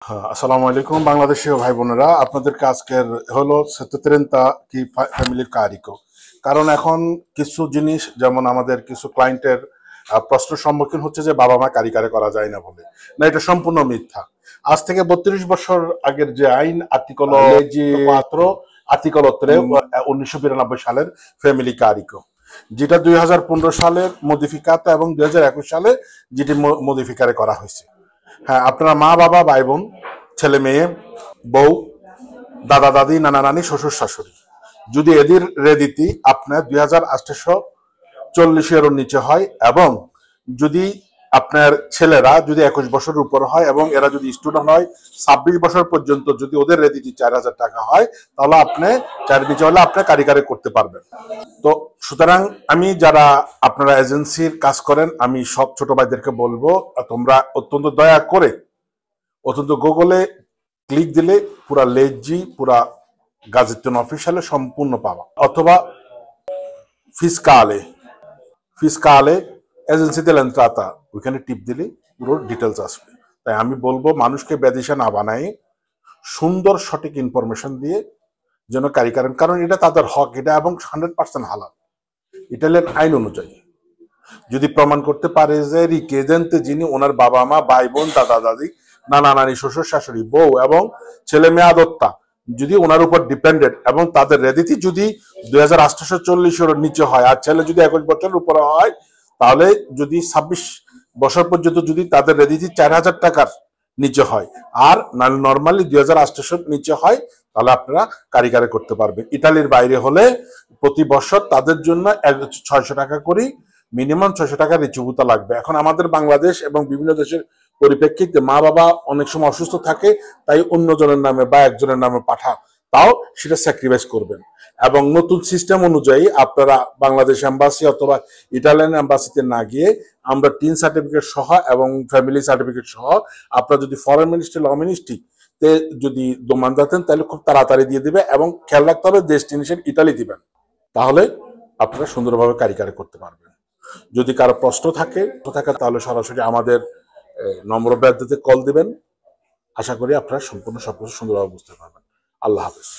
হ্যাঁ, আসসালামু আলাইকুম বাংলাদেশীয় ভাই বোনেরা, আপনাদেরকে আজকের হলো 70 কি ফ্যামিলির কারিকো। কারণ এখন কিছু জিনিস যেমন আমাদের কিছু ক্লায়েন্টের প্রশ্নের সম্মুখীন হচ্ছে যে বাবা মা কারিকারে করা যায় না বলে। না, এটা সম্পূর্ণ মিথ্যা। আজ থেকে 32 বছর আগের যে আইন আর্টিকল জি 4 আর্টিকল 1992 সালের ফ্যামিলি কারিকো, যেটা 2015 সালের মডিফিকাতে এবং 2021 সালে যেটি মডিফিকারে করা হয়েছে। হ্যাঁ, আপনারা মা বাবা ভাই বোন ছেলে মেয়ে বউ দাদা দাদি নানা নানি শ্বশুর শাশুড়ি যদি এদের রেদিতি আপনার 2840 নিচে হয় এবং যদি আপনার ছেলেরা যদি 21 বছরের উপর হয় এবং এরা যদি স্টুডেন্ট হয় 26 বছর পর্যন্ত যদি ওদের রেদিটি 4000 টাকা হয়, তাহলে আপনি 4 নিচে হলে আপনি কারিগরি করতে পারবেন। তো সুতরাং আমি যারা আপনারা এজেন্সির কাজ করেন, আমি সব ছোট ভাইদেরকে বলবো তোমরা অত্যন্ত দয়া করে অত্যন্ত গুগলে ক্লিক দিলে পুরা লেজি পুরা গাজেটন অফিসিয়ালে সম্পূর্ণ পাবা, অথবা ফিসকালে ফিসকালে এজেন্সি de la entrata ওইখানে টিপ দিলে পুরো ডিটেলস আসবে। তাই আমি বলবো মানুষকে ব্যাদিশা না বানায় সুন্দর সঠিক ইনফরমেশন দিয়ে যেন কারি করেন, কারণ এটা তাদের হক, এটা এবং 100% হালাল ইটালিয়ান আইন অনুযায়ী। যদি প্রমাণ করতে পারে যে রিকেজেন্ট যিনি ওনার বাবা মা ভাই বোন দাদা দাদি নানা নানি শ্বশুর শাশুড়ি বউ এবং ছেলে মেয়ে আদত্তা যদি ওনার উপর ডিপেন্ডেন্ট এবং তাদের রেদিতি যদি 2840 নিচে হয় আর ছেলে যদি 21 বছরের উপরে হয়, তাহলে যদি 26 বছর পর্যন্ত যদি তাদের রেদিতি 4000 টাকার নিচে হয় আর নর্মালি 2800 নিচে হয়, তাহলে আপনারা কারিগরি করতে পারবেন। ইটালির বাইরে হলে প্রতি বছর তাদের জন্য 600 টাকা করে মিনিমাম 600 টাকা রিচুভূতা লাগবে। এখন আমাদের বাংলাদেশ এবং বিভিন্ন দেশের পরিপ্রেক্ষিতে মা বাবা অনেক সময় অসুস্থ থাকে, তাই অন্যজনের নামে বা একজনের নামে পাঠা, তাও সেটা স্যাক্রিফাইস করবেন। এবং নতুন সিস্টেম অনুযায়ী আপনারা বাংলাদেশ এম্বাসি অথবা ইটালিয়ান এম্বাসিতে না গিয়ে আমরা টিন সার্টিফিকেট সহ এবং ফ্যামিলি সার্টিফিকেট সহ আপনারা যদি ফরেন মিনিস্ট্রি ল মিনিস্ট্রি তে যদি দোমান যাতেন তাহলে খুব তাড়াতাড়ি দিয়ে দিবে এবং খেয়াল রাখতে হবে ডেস্টিনেশন ইটালি দিবেন, তাহলে আপনারা সুন্দরভাবে কারিগরি করতে পারবেন। যদি কারো প্রশ্ন থাকে তাহলে সরাসরি আমাদের নম্র ব্যাধিতে কল দিবেন। আশা করি আপনারা সম্পূর্ণ সবকিছু সুন্দরভাবে বুঝতে পারবেন। আল্লাহ হাফেজ।